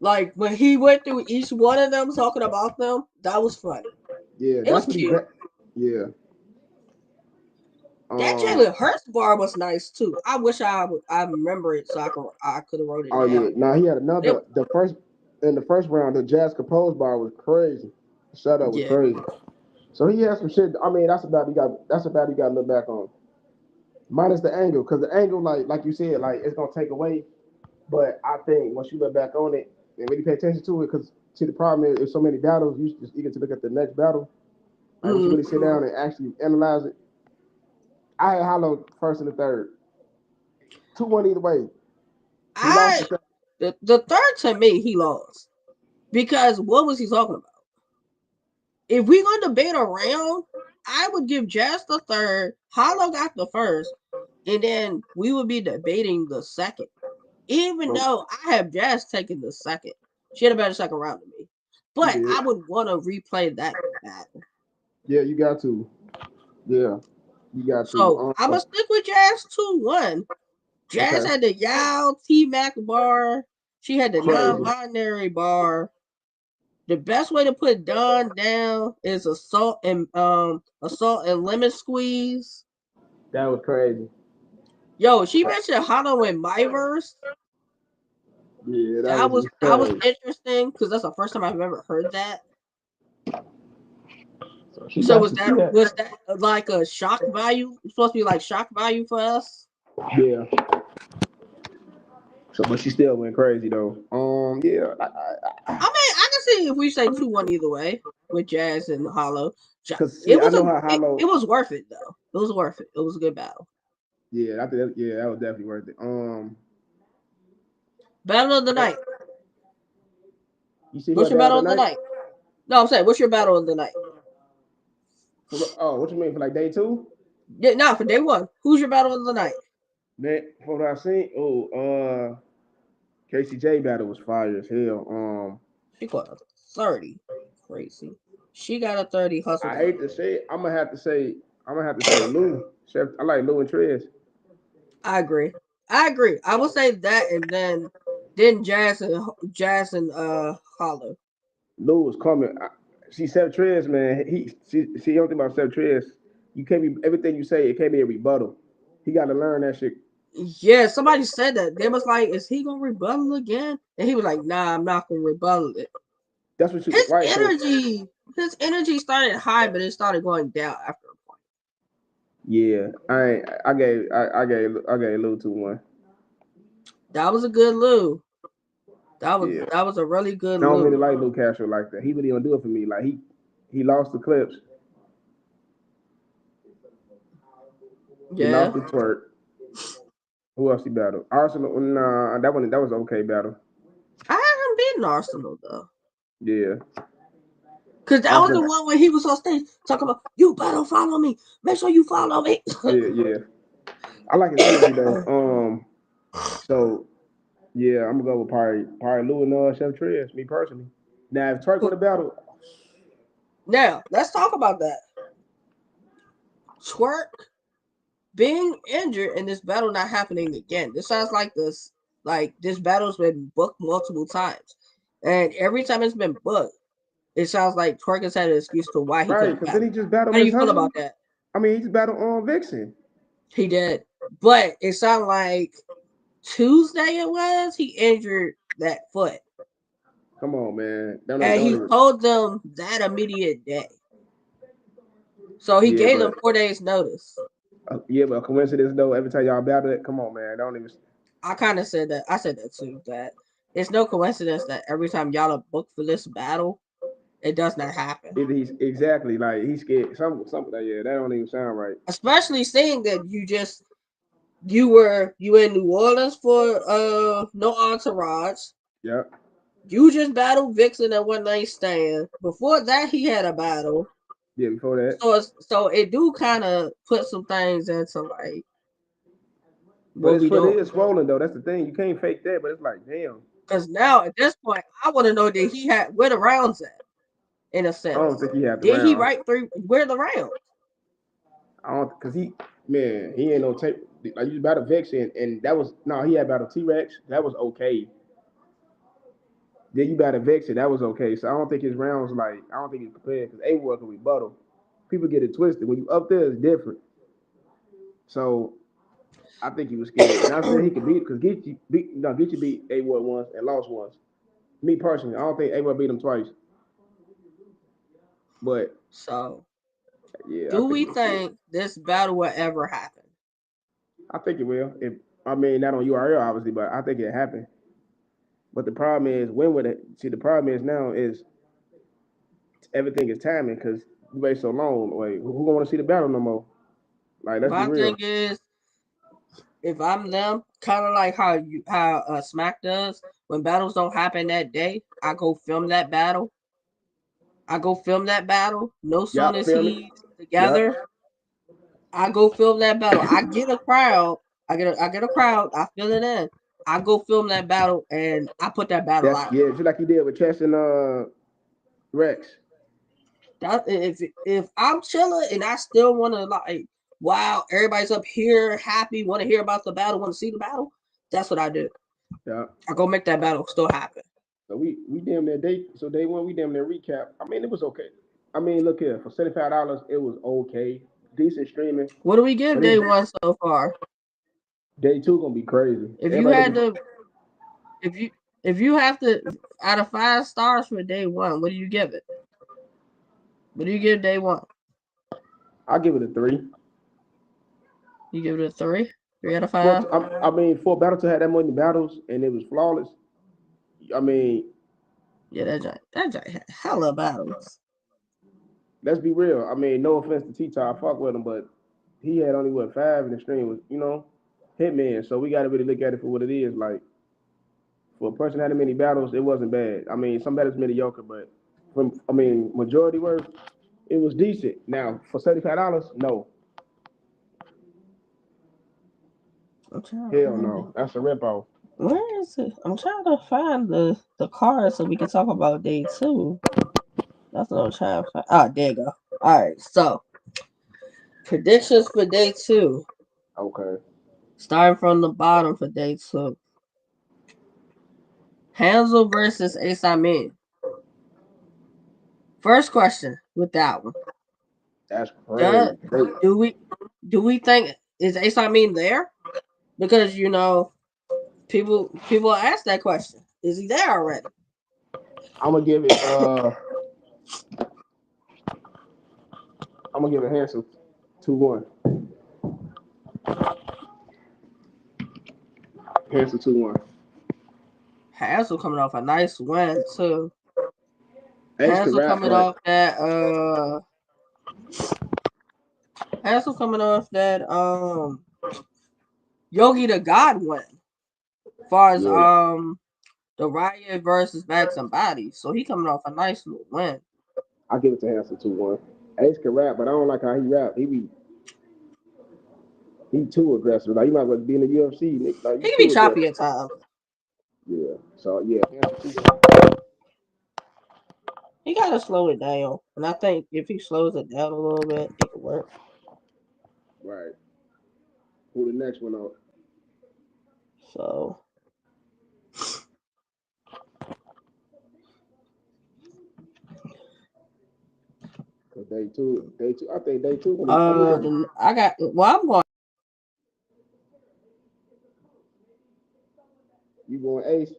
Like when he went through each one of them talking about them, that was funny. Yeah, It was that's what he. cute. Yeah. That Um. Jalen Hurts bar was nice too. I wish I remember it so I could have wrote it Oh yeah. down. Now he had It, another. The first in the first round, the Jazz Compose bar was crazy. The shutout was yeah, crazy. So he had some shit. I mean, that's about you got to look back on. Minus the angle, because the angle, like you said, like it's gonna take away. But I think once you look back on it and really pay attention to it, because see the problem is there's so many battles, you just eager to look at the next battle. Like once you mm, really sit down and actually analyze it, I had Hollow first and the third, 2-1 either way. He lost the I second. the third to me he lost because what was he talking about? If we gonna debate around, I would give Jazz the third, Hollow got the first, and then we would be debating the second. Even So though I have Jazz taking the second, she had a better second round than me. he But did. I would want to replay that battle. Yeah, you got to. Yeah, you got So to. I'm gonna stick with Jazz 2-1. Jazz Okay. had the Yao T Mac bar. She had the Crazy. non-binary bar. The best way to put Dawn down is assault and lemon squeeze. That was crazy. Yo, she mentioned Hollow in my verse. Yeah, that was just That was crazy. interesting because that's the first time I've ever heard that. So she So got to. She had. was that like a shock value? It's supposed to be like shock value for us. Yeah. So, but she still went crazy though. Yeah. I mean, I can see if we say 2-1 either way with Jazz and Hollow. Cause see, I know how It Hollow. was worth it though. It was worth it. It was a good battle. Yeah, I think that was definitely worth it. Battle of the night. You see who What's I your battle battled of the tonight? night? No, I'm saying, what's your battle of the night? What you mean for like day 2? Yeah, no, for day 1. Who's your battle of the night? Man, for what I seen, KCJ battle was fire as hell. She got a 30. Crazy. She got a 30 hustle. I hate to say it, I'm gonna have to say Lou. Chef, I like Lou and Trez. I agree. I will say that, and then Jazz and Hollow. Lou was coming. See Chef Trez, man. She don't think about Chef Trez. You can't be everything you say. It can't be a rebuttal. He got to learn that shit. Yeah, somebody said that. They was like, "Is he gonna rebuttal again?" And he was like, "Nah, I'm not gonna rebuttal it." That's what you His right. energy, his energy started high, but it started going down after a point. Yeah, I gave Lou 2-1. That was a good Lou. Yeah, That was a really good I don't really Lou. like Lou Castro like that. He really don't do it for me. Like he lost the clips. He Yeah, lost the twerk. Who else he battled? Arsenal. Nah, that was okay battle. I haven't beaten Arsenal though, Yeah, because that was the Arsenal. one where he was on stage talking about, "You better follow me. Make sure you follow me." Yeah. I like his energy though. So yeah, I'm gonna go with probably Lou and Chef Trez, me personally. Now if Twerk would have battled, Now let's talk about that. Twerk being injured and this battle not happening again. This sounds like this battle's been booked multiple times, and every time it's been booked, it sounds like Twerk has had an excuse to why he right? couldn't Because then battle. he just battled How do Miss you feel Hunter. about that? I mean, he just battled on Vixen. He did, but it sounded like Tuesday it was he injured that foot, Come on, man. and Don't he even. told them that immediate day. So he Yeah, gave but them 4 days notice. but coincidence though. Every time y'all battle it, come on, man. Don't even. I kind of said that. I said that too. That it's no coincidence that every time y'all are booked for this battle, it does not happen. He's exactly like he's scared. Something like yeah, that don't even sound right. Especially seeing that you in New Orleans for no entourage. Yep. You just battled Vixen at One Night Stand. Before that, he had a battle. Yeah, before that. So it do kind of put some things into like But what his we foot don't. is swollen though. That's the thing. You can't fake that. But it's like, damn. Because now at this point, I want to know that he had where the rounds at. In a I don't sense, think he had the did he round. write 3? Where the rounds? I don't because he ain't no tape. Like you battle Vixen and that was no. He had battle T Rex. That was okay. Then you battle Vixen. That was okay. So I don't think his rounds like I don't think he's prepared because A Ward can rebuttal. People get it twisted. When you up there, it's different. So I think he was scared. Not saying he could beat because Geechee beat A Ward once and lost once. Me personally, I don't think A Ward beat him twice. But So, yeah, I do think we he was scared. think this battle will ever happen? I think it will. If I mean not on URL obviously, but I think it happened. But the problem is when would it? See, the problem is now is everything is timing because you wait so long. Wait, who gonna want to see the battle no more? Like let's be My real. thing is, if I'm them, kind of like how Smack does when battles don't happen that day, I go film that battle. I go film that battle. No sooner Yup, as feel me? he's Yup. together, I go film that battle. I get a crowd. I get a crowd. I fill it in. I go film that battle and I put that battle That's out. yeah, just like you did with Chess and Rex. That if I'm chilling and I still want to like, wow, everybody's up here happy, want to hear about the battle, want to see the battle. That's what I do. Yeah. I go make that battle still happen. So we damn near day one we damn near recap. I mean it was okay. I mean look here for $75 it was okay, decent streaming, What do we give but it's day one so far? day two gonna be crazy. If you Everybody had looking. to, if you have to, out of 5 stars for day one, what do you give it? What do you give day one? I'll give it a 3. You give it a 3. 3 out of 5. I mean, for Battle to have that many battles and it was flawless. I mean, Yeah, that giant had hella battles. let's be real. I mean, no offense to T-Top, I fuck with him, but he had only 5 in the stream was, Hitman. So we got to really look at it for what it is. Like for a person that had many battles, it wasn't bad. I mean, some battles mediocre, but majority worth, it was decent. Now for $75, no, I'm trying to hell find no, it. that's a rip off. Where is it? I'm trying to find the card so we can talk about day 2. That's what I'm trying to find. Ah, there you go. All right, so predictions for day 2. Okay. Starting from the bottom for day 2. Hansel versus Ace Amin. First question with that one. That's crazy. Do we think is Ace Amin there? Because people ask that question. Is he there already? I'm gonna give it. I'm gonna give it Hansel 2-1. Hansel 2-1. Hansel coming off a nice win too. Ace Hansel coming but off that Hansel coming off that Yogi the God win. As far as the Riot versus Back Somebody. So he coming off a nice little win. I'll give it to Hansel 2-1. Ace can rap, but I don't like how he rap. He too aggressive. Like he might well be in the UFC. Like, he can be choppy at times. Yeah. So yeah, Hansel 2-1. He gotta slow it down. And I think if he slows it down a little bit, it could work. Right. Who the next one up? So Day two. I think day 2. I got. Well, I'm going. You going Ace?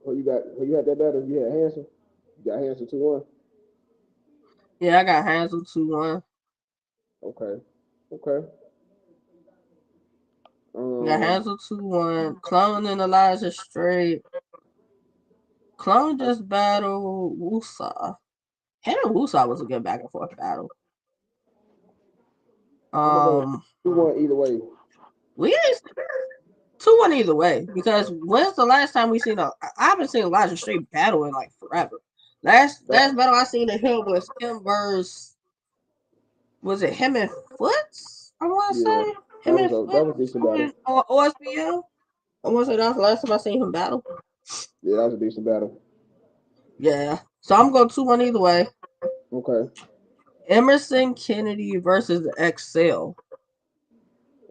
You had that better? You had Hansel? You got Hansel 2-1? Yeah, I got Hansel 2-1. Okay. Got Hansel 2-1. Clone and Elijah Straight. Clone just battled Wusa. Him and Wusa was a good back and forth battle. 2-1 either way. We ain't 2-1 either way, because when's the last time we seen I haven't seen Elijah Straight battle in like forever. Last battle I seen of him was him versus, was it him and Foots? I want to say him and Foots. That was decent battle. OSBL. I want to say that was the last time I seen him battle. Yeah, that was a decent battle. Yeah, so I'm going 2-1 either way. Okay. Emerson Kennedy versus Excel.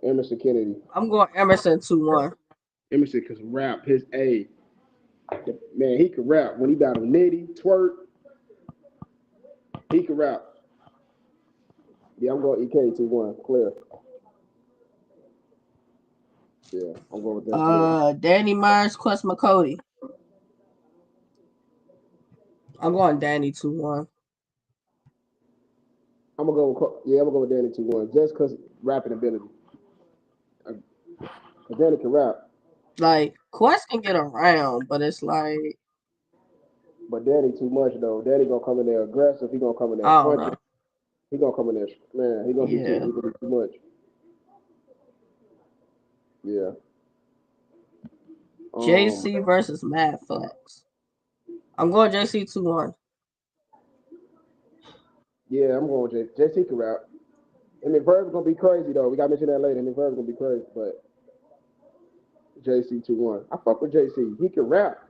Emerson Kennedy. I'm going Emerson 2-1. Emerson can rap his A. Man, he can rap. When he battled Nitty, Twerk, he can rap. Yeah, I'm going EK 2-1. Clear. Yeah, I'm going with that. Danny Myers, Quest McCody. I'm going Danny 2-1. I'm gonna go with Danny 2-1 just because rapping ability. Danny can rap. Like Quest can get around, but it's like. But Danny too much though. Danny gonna come in there aggressive. He gonna come in there punching. He gonna come in there, man. He gonna be too much. Yeah. JC versus Mad Flex. I'm going JC 2-1. Yeah, I'm going with JC can rap. And the verb's gonna be crazy though. We gotta mention that later. And the verb's gonna be crazy, but JC 2-1. I fuck with JC. He can rap.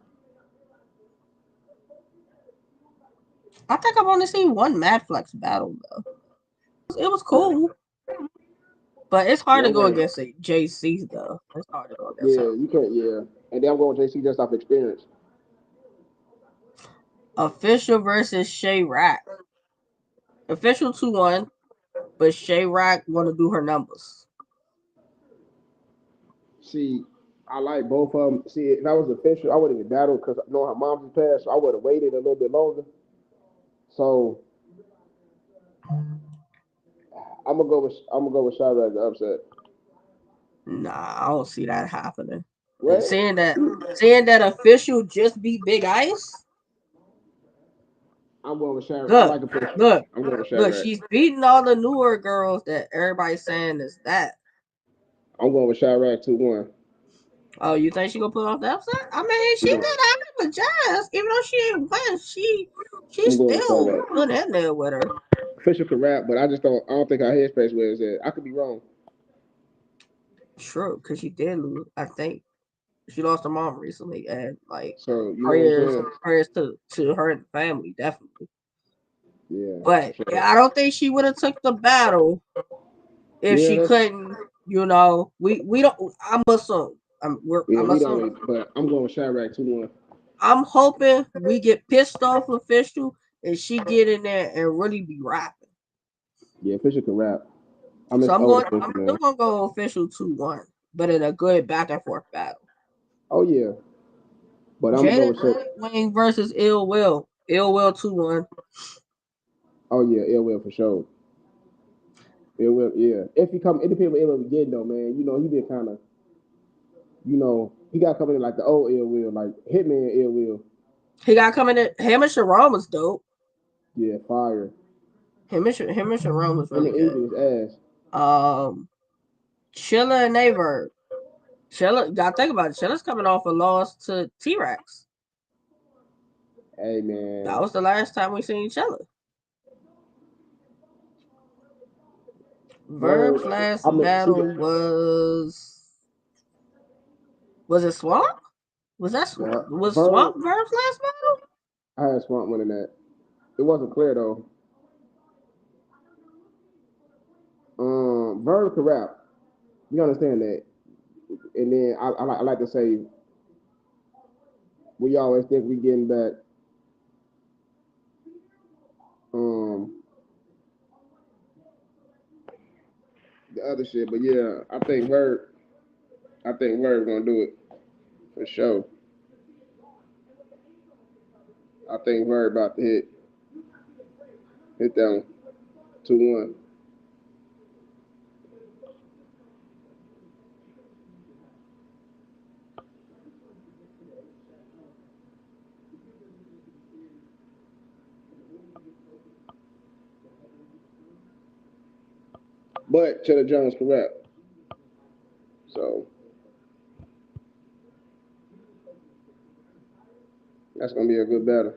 I think I've only seen one Mad Flex battle though. It was cool. But it's hard to go against JC though. It's hard to go against him. You can't, And then I'm going JC just off experience. Official versus Shay Rack. Official 2-1, but Shay Rack want to do her numbers. See, I like both of them. See, if I was official, I wouldn't even battle because I know her mom's passed, so I would have waited a little bit longer. So I'm gonna go with Chirac the upset. Nah, I don't see that happening. And What? seeing that official just beat Big Ice. I'm going with Chirac. I Look, like official. look, I'm going with look. Chirac. She's beating all the newer girls that everybody's saying is that. I'm going with Chirac 2-1. Oh, you think she gonna put off the upset? I mean, she did have with Jazz, even though she didn't win. She I'm going with still Chirac. put in there with her. Official can rap, but I don't think our headspace where it's at. I could be wrong. True, because she did lose. I think she lost her mom recently, and like So you know what I'm saying? prayers to her and the family, definitely. Yeah. But Sure. yeah, I don't think she would have took the battle if Yeah, she that's couldn't. You know, we don't. I'm assuming. yeah. I'm We don't assuming. really, but I'm going with Chirac 2-1. I'm hoping we get pissed off official and she get in there and really be rapping. Yeah, official can rap. I miss So old I'm official, still man. gonna go official 2-1, but in a good back and forth battle. Oh yeah, but I'm gonna go Jada with so. Wayne versus Ill Will. Ill Will 2-1. Oh yeah, Ill Will for sure. Ill Will, yeah. If he come, it depends what Ill Will getting though, man. You know he been kind of, he got coming in like the old Ill Will, like Hitman Ill Will. He got coming in. Him and Sharon was dope. Yeah, fire. Him and Sharon was Him really and good. Easy was ass. Chilla and Averb. Chilla, gotta think about it. Chilla's coming off a loss to T Rex. Hey That man, was the last time we seen Chilla. Verb. Verb's last I mean, see, battle was it Swamp? Was Verb. Swamp Verb's last battle? I had Swamp winning that. It wasn't clear though. Verb could rap. You understand that? And then I like to say we always think we getting back um the other shit, but yeah, I think Verb gonna do it for sure. I think Verb about to hit that one 2-1. But Cheddar Jones can rap, so that's gonna be a good battle.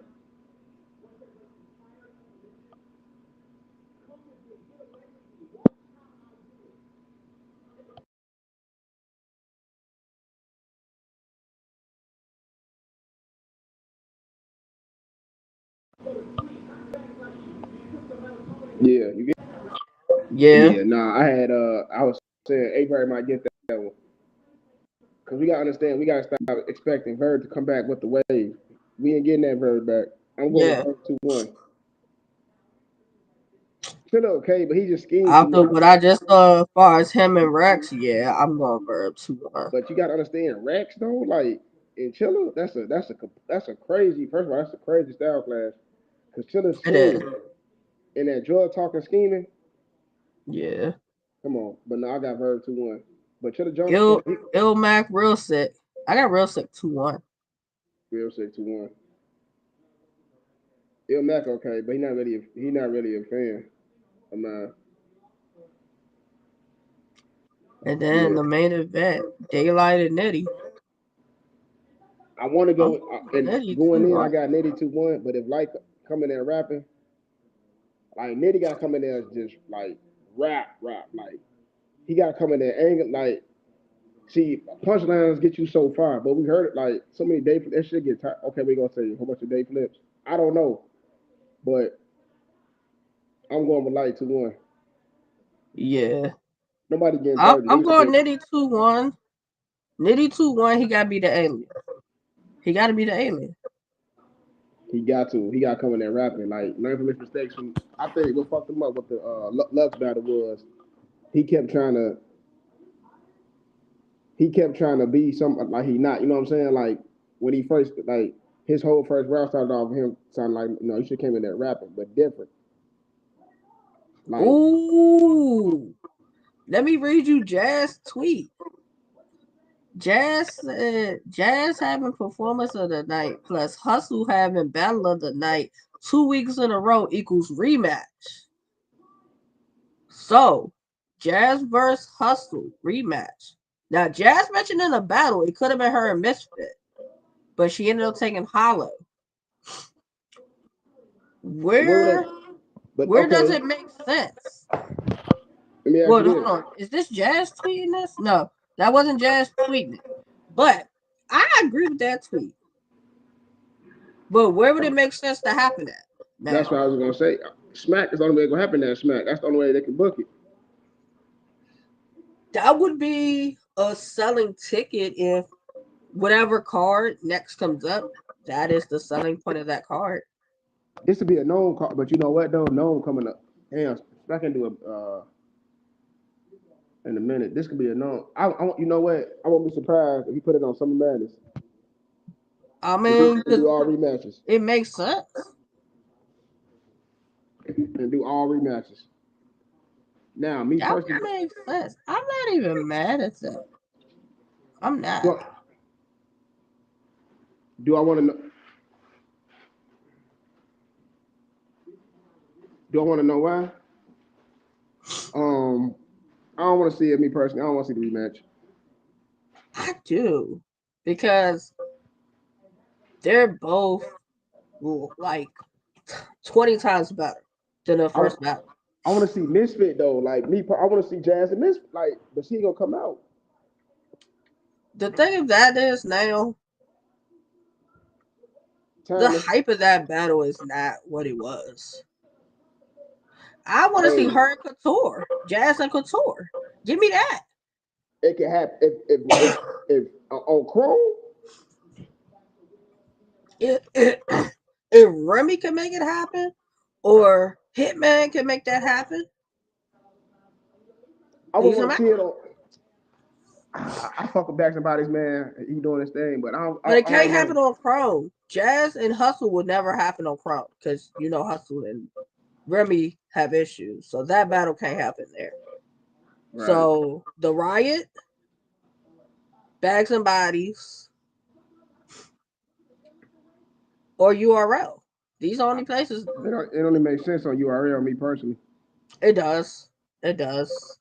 Yeah, you get. Yeah. Yeah, nah, I was saying Avery might get that one because we gotta understand we gotta stop expecting Verb to come back with the wave. We ain't getting that Verb back. I'm going with Yeah. Verb 2-1. Still okay, but he just schemed too After much. what I just saw as far as him and Rex, yeah, I'm going Verb 2-1. But you gotta understand Rex though, like in Chilla, that's a crazy. First of all, that's a crazy style class because Chilla's It is. smooth in that drug talking scheming. Yeah. Come on, but no, I got Verb 2-1. But Chilla Jones, Ill Mac real sick. I got real sick 2-1. real sick 2-1. Il Mac okay, but he not really a fan of mine. And then Yeah, the main event, Daylight and Nitty. I want to I'm go going and Nitty going in. I 2-1. got Nitty 2-1, but if like coming there rapping, like Nitty got coming there just like rap, like he got coming there angry, like see punchlines get you so far, but we heard it like so many day that shit get tired. Okay, we gonna say a whole bunch of day flips. I don't know, but I'm going with Light 2-1. Yeah. Nobody getting 30. I'm going Nitty 2-1. Nitty 2-1, he gotta be the alien. He gotta be the alien. He got to. He got coming there rapping. Like learn from his mistakes. From I think what fucked him up with the Lux battle was he kept trying to he kept trying to be something like he not. You know what I'm saying? Like when he first like his whole first round started off him sounding like he should came in there rapping, but different. Like Ooh, let me read you Jazz tweet. Jazz said Jazz having performance of the night plus Hustle having battle of the night 2 weeks in a row equals rematch. So Jazz versus Hustle rematch. Now Jazz mentioned in the battle it could have been her and Misfit, but she ended up taking Hollow. Where does it make sense? Let me ask Well, you hold this. on. Is this Jazz tweeting this? No, that wasn't Jazz tweeting it. But I agree with that tweet. But where would it make sense to happen at? Now, That's what I was gonna say. Smack is the only way it's gonna happen. That Smack. That's the only way they can book it. that would be a selling ticket if whatever card next comes up, that is the selling point of that card. This would be a known card, but you know what though? Known coming up. Damn, Smack can do a in a minute. This could be a known. You know what? I won't be surprised if he put it on Summer Madness I mean, and do all rematches it makes sense. and do all rematches. Now, me That personally, makes sense. I'm not even mad at that. I'm not. do I want to know? Do I want to know why? I don't want to see it. Me personally, I don't want to see the rematch. I do. Because they're both like 20 times better than the first battle. I want to see Misfit though. Like me, I want to see Jazz and Misfit. Like, but she gonna come out. The thing of that is now, the hype of that battle is not what it was. I want to see her and Couture, Jazz and Couture. Give me that. It can happen if on Chrome. If Remy can make it happen, or Hitman can make that happen, I would want to see it on. I fuck with Baxter Bodies, man. He doing his thing, but I don't. But it can't happen on Chrome. Jazz and Hustle would never happen on Chrome because Hustle and Remy have issues, so that battle can't happen there. Right. So the Riot, Bags and Bodies, or URL. These are only places. It only makes sense on URL. Me personally, it does. It does.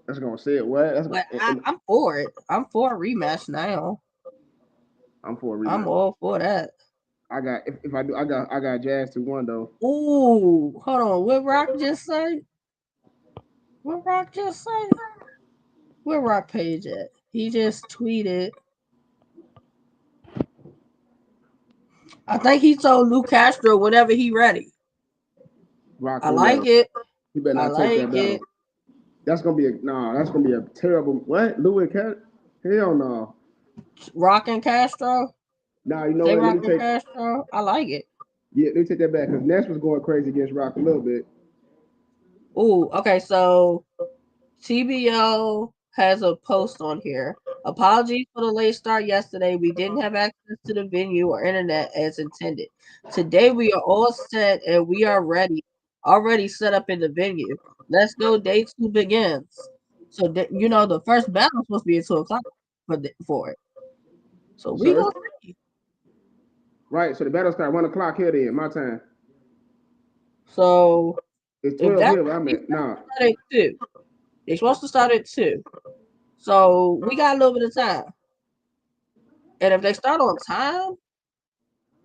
That's gonna say it. What? I'm for it. I'm for a rematch now. I'm for a rematch. I'm all for that. I got if I do I got Jazz 2-1 though. Ooh, hold on. What Rock just say? What Rock just say? Where Rock Page at? He just tweeted. I think he told Lou Castro whenever he ready. Rock I like it. You better not take that battle. That's gonna be that's gonna be a terrible what? Lou and Castro? Hell no. Rock and Castro? Nah, you know what? Rock and Castro? I like it. Yeah, let me take that back because Ness was going crazy against Rock a little bit. Ooh, okay, so TBO has a post on here. Apologies for the late start yesterday. We didn't have access to the venue or internet as intended. Today we are all set and we are ready, already set up in the venue. Let's go. Day 2 begins. So the first battle is supposed to be at 2:00 for it. So we gonna see. Right. So the battle start 1:00 here then, my time. So it's 12 here. I mean, nah. They're supposed to start at 2. So we got a little bit of time. And if they start on time,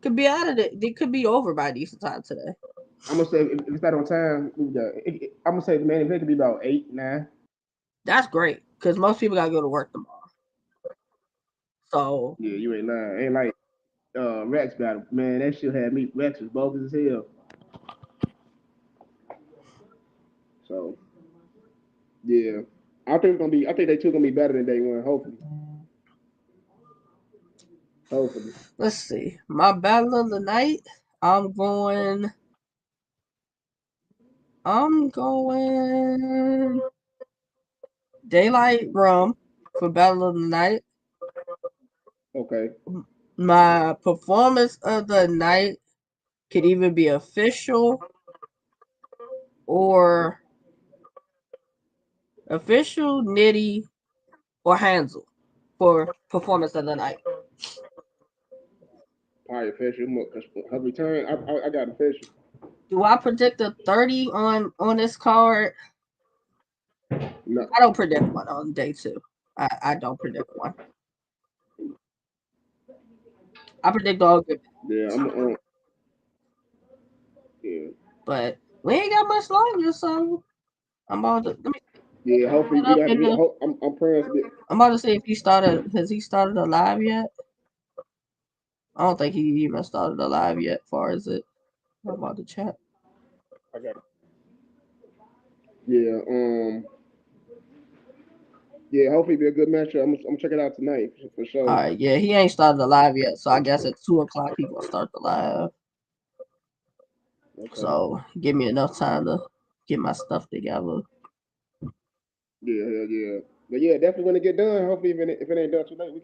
could be out of it. They could be over by decent time today. I'm gonna say if it's not on time, I'm gonna say the main event could be about 8, 9. That's great because most people gotta go to work tomorrow. So yeah, you ain't lying. Ain't like Rex battle, man. That shit had me. Rex was bogus as hell. So yeah, I think they two gonna be better than day 1. Hopefully. Let's see. My battle of the night. I'm going Daylight Rum for Battle of the Night. Okay. My performance of the night could either be official or Nitty, or Hansel for performance of the night. Probably official. Her return, I got official. Do I predict a 30 on this card? No. I don't predict one on day 2. I don't predict one. I predict all good. Yeah, yeah. But we ain't got much longer, so I'm about to let me. Yeah, hopefully we got. I'm praying. I'm about to see if he started. Has he started a live yet? I don't think he even started a live yet. Far as it, I'm about to check. I got it. Yeah. Yeah. Hopefully, be a good matchup. I'm check it out tonight for sure. All right. Yeah, he ain't started the live yet, so I guess at 2:00 he gonna start the live. Okay. So give me enough time to get my stuff together. Yeah. But yeah, definitely when it get done. Hopefully, if it ain't done tonight, we